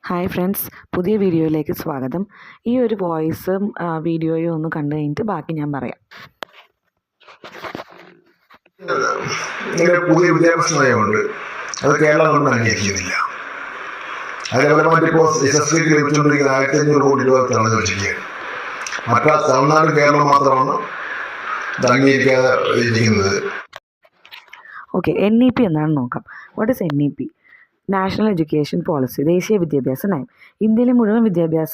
Hi friends, പുതിയ വീഡിയോയിലേക്ക് സ്വാഗതം. ഈ ഒരു വോയിസും വീഡിയോയും ഒന്ന് കണ്ടു കഴിഞ്ഞിട്ട് ബാക്കി ഞാൻ പറയാം. പുതിയ വിദ്യാഭ്യാസ നയമുണ്ട്, അത് കേരളം കൊണ്ട് അംഗീകരിക്കുന്നില്ല. അതേപോലെ മറ്റിപ്പോൾ SSLC ലഭിച്ചുകൊണ്ടിരിക്കുന്ന 1500 കോടി രൂപ തടഞ്ഞു വെച്ചിരിക്കുകയാണ്. മറ്റാ തമിഴ്നാട് കേരളം മാത്രമാണ് ഇത് അംഗീകരിക്കാതെ ഇരിക്കുന്നത്. ഓക്കെ, NEP എന്താണെന്ന് നോക്കാം. What is NEP? National education policy, ദേശീയ വിദ്യാഭ്യാസ നയം. ഇന്ത്യയിലെ മുഴുവൻ വിദ്യാഭ്യാസ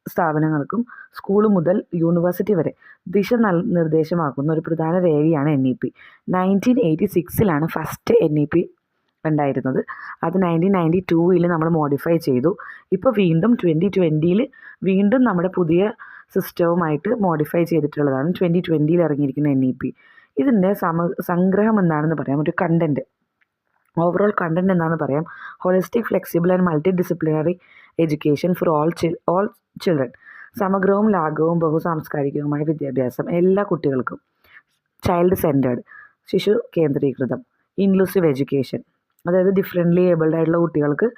സ്ഥാപനങ്ങൾക്കും സ്കൂൾ മുതൽ യൂണിവേഴ്സിറ്റി വരെ ദിശ നിർദ്ദേശമാക്കുന്ന ഒരു പ്രധാന രേഖയാണ് NEP. 1986 ഫസ്റ്റ് NEP ഉണ്ടായിരുന്നത്. അത് 1992 നമ്മൾ മോഡിഫൈ ചെയ്തു. ഇപ്പോൾ വീണ്ടും 2020 വീണ്ടും നമ്മുടെ പുതിയ സിസ്റ്റവുമായിട്ട് മോഡിഫൈ ചെയ്തിട്ടുള്ളതാണ് 2020 ഇറങ്ങിയിരിക്കുന്ന NEP. ഇതിൻ്റെ സംഗ്രഹം എന്താണെന്ന് പറയാം, ഒരു കണ്ടൻറ്റ്, ഓവറോൾ കണ്ടൻറ്റ് എന്താണെന്ന് പറയാം. Holistic, flexible and multi disciplinary education for all children. സമഗ്രവും ലാഘവവും ബഹുസാംസ്കാരികവുമായ വിദ്യാഭ്യാസം എല്ലാ കുട്ടികൾക്കും. ചൈൽഡ് സെൻറ്റേർഡ്, ശിശു കേന്ദ്രീകൃതം. ഇൻക്ലൂസീവ് എഡ്യൂക്കേഷൻ, അതായത് ഡിഫറെൻ്റ്ലി ഏബിൾഡ് ആയിട്ടുള്ള കുട്ടികൾക്ക്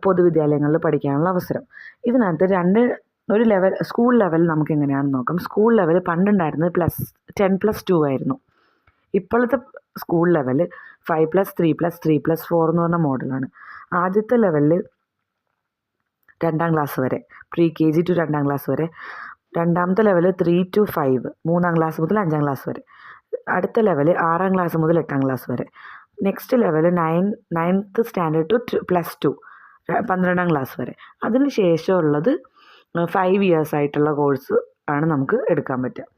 പൊതുവിദ്യാലയങ്ങളിൽ പഠിക്കാനുള്ള അവസരം. ഇതിനകത്ത് ഒരു ലെവൽ, സ്കൂൾ ലെവൽ നമുക്ക് എങ്ങനെയാണെന്ന് നോക്കാം. സ്കൂൾ ലെവൽ പണ്ടുണ്ടായിരുന്നത് 10+2 ആയിരുന്നു. ഇപ്പോഴത്തെ സ്കൂൾ ലെവൽ 5+3+3+4 എന്ന് പറഞ്ഞ മോഡലാണ്. ആദ്യത്തെ ലെവലിൽ 2ാം ക്ലാസ് വരെ, pre-KG to 2ാം ക്ലാസ് വരെ. രണ്ടാമത്തെ ലെവൽ 3 to 5, 3ാം ക്ലാസ് മുതൽ 5ാം ക്ലാസ് വരെ. അടുത്ത ലെവൽ 6ാം ക്ലാസ് മുതൽ 8ാം ക്ലാസ് വരെ. Next level 9th standard to +2, 12ാം ക്ലാസ് വരെ. അതിന് ശേഷമുള്ളത് 5 years ആയിട്ടുള്ള കോഴ്സ് ആണ് നമുക്ക് എടുക്കാൻ പറ്റുക.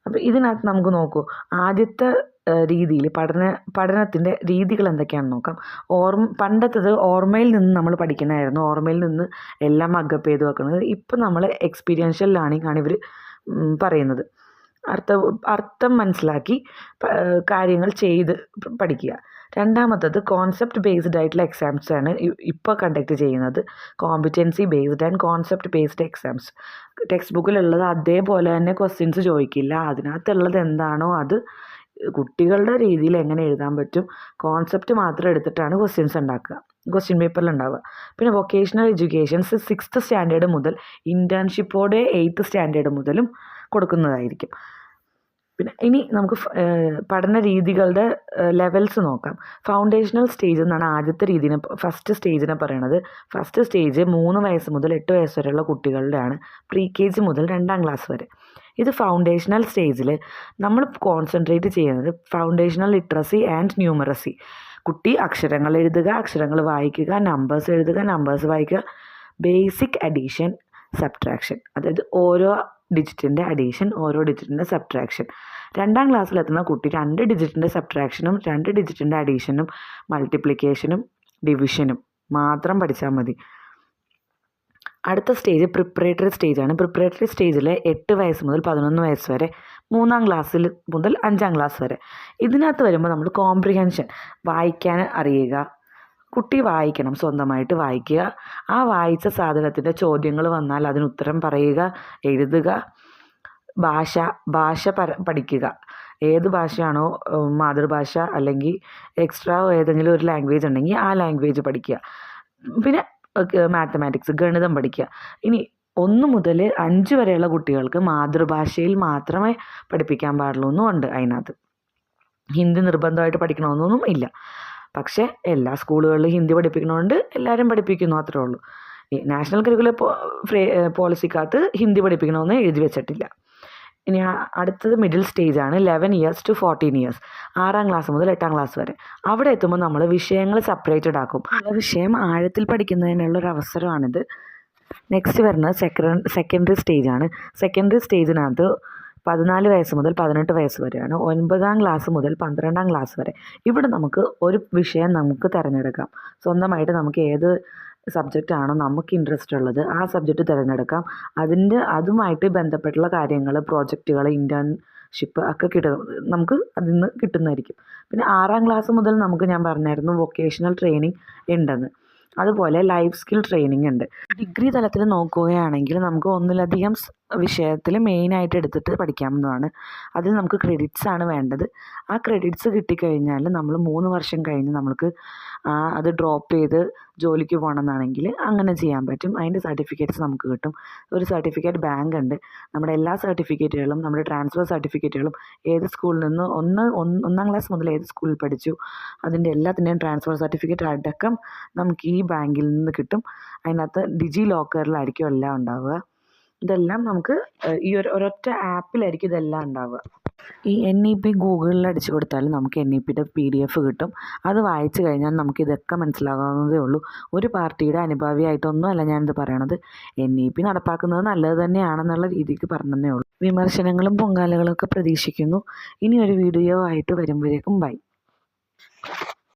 അപ്പോൾ ഇതിനകത്ത് നമുക്ക് നോക്കൂ, ആദ്യത്തെ രീതിയിൽ പഠനത്തിൻ്റെ രീതികൾ എന്തൊക്കെയാണെന്ന് നോക്കാം. പണ്ടത്തത് ഓർമ്മയിൽ നിന്ന് നമ്മൾ പഠിക്കണമായിരുന്നു. ഓർമ്മയിൽ നിന്ന് എല്ലാം മഗ്ഗപ്പ് ചെയ്ത് വെക്കുന്നത്. ഇപ്പം നമ്മൾ എക്സ്പീരിയൻഷ്യൽ ലേണിംഗ് ആണ് ഇവർ പറയുന്നത്. അർത്ഥം മനസ്സിലാക്കി കാര്യങ്ങൾ ചെയ്ത് പഠിക്കുക. രണ്ടാമത്തത് കോൺസെപ്റ്റ് ബേസ്ഡ് ആയിട്ടുള്ള എക്സാംസ് ആണ് ഇപ്പോൾ കണ്ടക്ട് ചെയ്യുന്നത്. Competency based and concept based exams. Text ബുക്കിലുള്ളത് അതേപോലെ തന്നെ ക്വസ്റ്റ്യൻസ് ചോദിക്കില്ല. അതിനകത്തുള്ളത് എന്താണോ അത് കുട്ടികളുടെ രീതിയിൽ എങ്ങനെ എഴുതാൻ പറ്റും, കോൺസെപ്റ്റ് മാത്രം എടുത്തിട്ടാണ് ക്വസ്റ്റ്യൻസ് ഉണ്ടാക്കുക, ക്വസ്റ്റ്യൻ പേപ്പറിൽ ഉണ്ടാവുക. പിന്നെ വൊക്കേഷണൽ എഡ്യൂക്കേഷൻസ് 6th സ്റ്റാൻഡേർഡ് മുതൽ, ഇൻറ്റേൺഷിപ്പോടെ 8th സ്റ്റാൻഡേർഡ് മുതലും കൊടുക്കുന്നതായിരിക്കും. പിന്നെ ഇനി നമുക്ക് പഠന രീതികളുടെ ലെവൽസ് നോക്കാം. ഫൗണ്ടേഷണൽ സ്റ്റേജ് എന്നാണ് ആദ്യത്തെ രീതിനെ, ഫസ്റ്റ് സ്റ്റേജിനെ പറയണത്. ഫസ്റ്റ് സ്റ്റേജ് 3 വയസ്സ് മുതൽ 8 വയസ്സ് വരെയുള്ള കുട്ടികളുടെയാണ്, pre-KG മുതൽ 2ാം ക്ലാസ് വരെ. ഇത് ഫൗണ്ടേഷണൽ സ്റ്റേജിൽ നമ്മൾ കോൺസെൻട്രേറ്റ് ചെയ്യുന്നത് ഫൗണ്ടേഷണൽ ലിറ്ററസി ആൻഡ് ന്യൂമറസി. കുട്ടി അക്ഷരങ്ങൾ എഴുതുക, അക്ഷരങ്ങൾ വായിക്കുക, നമ്പേഴ്സ് എഴുതുക, നമ്പേഴ്സ് വായിക്കുക. ബേസിക് അഡീഷൻ, സബ്ട്രാക്ഷൻ, അതായത് ഓരോ ഡിജിറ്റിൻ്റെ അഡീഷൻ, ഓരോ ഡിജിറ്റിൻ്റെ സബ്ട്രാക്ഷൻ. 2ാം ക്ലാസ്സിലെത്തുന്ന കുട്ടി 2 ഡിജിറ്റിൻ്റെ സബ്ട്രാക്ഷനും 2 ഡിജിറ്റിൻ്റെ അഡീഷനും മൾട്ടിപ്ലിക്കേഷനും ഡിവിഷനും മാത്രം പഠിച്ചാൽ മതി. അടുത്ത സ്റ്റേജ് പ്രിപ്പറേറ്ററി സ്റ്റേജാണ്. പ്രിപ്പറേറ്ററി സ്റ്റേജിൽ 8 വയസ്സ് മുതൽ 11 വയസ്സ് വരെ, 3ാം ക്ലാസ്സിൽ മുതൽ 5ാം ക്ലാസ് വരെ. ഇതിനകത്ത് വരുമ്പോൾ നമ്മൾ കോംപ്രിഹെൻഷൻ, വായിക്കാൻ അറിയുക. കുട്ടി വായിക്കണം, സ്വന്തമായിട്ട് വായിക്കുക. ആ വായിച്ച സാധനത്തിൻ്റെ ചോദ്യങ്ങൾ വന്നാൽ അതിന് ഉത്തരം പറയുക, എഴുതുക. ഭാഷ പഠിക്കുക. ഏത് ഭാഷയാണോ മാതൃഭാഷ, അല്ലെങ്കിൽ എക്സ്ട്രാ ഏതെങ്കിലും ഒരു ലാംഗ്വേജ് ഉണ്ടെങ്കിൽ ആ ലാംഗ്വേജ് പഠിക്കുക. പിന്നെ മാത്തമാറ്റിക്സ്, ഗണിതം പഠിക്കുക. ഇനി 1 മുതൽ 5 വരെയുള്ള കുട്ടികൾക്ക് മാതൃഭാഷയിൽ മാത്രമേ പഠിപ്പിക്കാൻ പാടുള്ളൂ എന്നുണ്ട്. അതിനകത്ത് ഹിന്ദി നിർബന്ധമായിട്ട് പഠിക്കണമെന്നൊന്നും ഇല്ല. പക്ഷേ എല്ലാ സ്കൂളുകളിലും ഹിന്ദി പഠിപ്പിക്കണോണ്ട് എല്ലാവരും പഠിപ്പിക്കുന്നു, അത്രേ ഉള്ളൂ. ഈ നാഷണൽ കരിക്കുലർ പോളിസിക്കകത്ത് ഹിന്ദി പഠിപ്പിക്കണമെന്ന് എഴുതി വെച്ചിട്ടില്ല. ഇനി അടുത്തത് മിഡിൽ സ്റ്റേജാണ്. 11 years to 14 years, 6ാം ക്ലാസ് മുതൽ 8ാം ക്ലാസ് വരെ. അവിടെ എത്തുമ്പോൾ നമ്മൾ വിഷയങ്ങൾ സെപ്പറേറ്റഡ് ആക്കും. ആ വിഷയം ആഴത്തിൽ പഠിക്കുന്നതിനുള്ളൊരു അവസരമാണിത്. നെക്സ്റ്റ് വരുന്നത് സെക്കൻഡറി സ്റ്റേജാണ്. സെക്കൻഡറി സ്റ്റേജിനകത്ത് 14 വയസ്സ് മുതൽ 18 വയസ്സ് വരെയാണ്. 9ാം ക്ലാസ് മുതൽ 12ാം ക്ലാസ് വരെ. ഇവിടെ നമുക്ക് ഒരു വിഷയം നമുക്ക് തിരഞ്ഞെടുക്കാം. സ്വന്തമായിട്ട് നമുക്ക് ഏത് സബ്ജക്റ്റാണോ നമുക്ക് ഇൻട്രസ്റ്റ് ഉള്ളത് ആ സബ്ജക്റ്റ് തിരഞ്ഞെടുക്കാം. അതുമായിട്ട് ബന്ധപ്പെട്ടുള്ള കാര്യങ്ങൾ, പ്രോജക്റ്റുകൾ, ഇൻറ്റേൺഷിപ്പ് ഒക്കെ നമുക്ക് അതിൽ നിന്ന് കിട്ടുന്നതായിരിക്കും. പിന്നെ 6ാം ക്ലാസ് മുതൽ ഞാൻ പറഞ്ഞായിരുന്നു വൊക്കേഷണൽ ട്രെയിനിങ് ഉണ്ടെന്ന്. അതുപോലെ ലൈഫ് സ്കിൽ ട്രെയിനിങ് ഉണ്ട്. ഡിഗ്രി തലത്തിൽ നോക്കുകയാണെങ്കിൽ നമുക്ക് ഒന്നിലധികം വിഷയത്തിൽ മെയിനായിട്ട് എടുത്തിട്ട് പഠിക്കാവുന്നതാണ്. അതിൽ നമുക്ക് ക്രെഡിറ്റ്സ് ആണ് വേണ്ടത്. ആ ക്രെഡിറ്റ്സ് കിട്ടിക്കഴിഞ്ഞാൽ നമ്മൾ 3 വർഷം കഴിഞ്ഞ് നമുക്ക് അത് ഡ്രോപ്പ് ചെയ്ത് ജോലിക്ക് പോകണമെന്നാണെങ്കിൽ അങ്ങനെ ചെയ്യാൻ പറ്റും. അതിൻ്റെ സർട്ടിഫിക്കറ്റ്സ് നമുക്ക് കിട്ടും. ഒരു സർട്ടിഫിക്കറ്റ് ബാങ്ക് ഉണ്ട്. നമ്മുടെ എല്ലാ സർട്ടിഫിക്കറ്റുകളും, നമ്മുടെ ട്രാൻസ്ഫർ സർട്ടിഫിക്കറ്റുകളും, ഏത് സ്കൂളിൽ നിന്ന് ഒന്നാം ക്ലാസ് മുതൽ ഏത് സ്കൂളിൽ പഠിച്ചു അതിൻ്റെ എല്ലാത്തിൻ്റെയും ട്രാൻസ്ഫർ സർട്ടിഫിക്കറ്റ് അടക്കം നമുക്ക് ഈ ബാങ്കിൽ നിന്ന് കിട്ടും. അതിനകത്ത് ഡിജി ലോക്കറിലായിരിക്കും എല്ലാം ഉണ്ടാവുക. ഇതെല്ലാം നമുക്ക് ഈ ഒരൊറ്റ ആപ്പിലായിരിക്കും ഇതെല്ലാം ഉണ്ടാവുക. ഈ NEP ഗൂഗിളിൽ അടിച്ചു കൊടുത്താൽ നമുക്ക് NEPയുടെ PDF കിട്ടും. അത് വായിച്ചു കഴിഞ്ഞാൽ നമുക്ക് ഇതൊക്കെ മനസ്സിലാകാവുന്നതേ ഉള്ളൂ. ഒരു പാർട്ടിയുടെ അനുഭാവിയായിട്ടൊന്നും അല്ല ഞാനിത് പറയണത്. NEP നടപ്പാക്കുന്നത് നല്ലത് തന്നെയാണെന്നുള്ള രീതിക്ക് പറഞ്ഞതേ ഉള്ളൂ. വിമർശനങ്ങളും പൊങ്കാലകളും ഒക്കെ പ്രതീക്ഷിക്കുന്നു. ഇനി ഒരു വീഡിയോ ആയിട്ട് വരുമ്പോഴേക്കും ബൈ.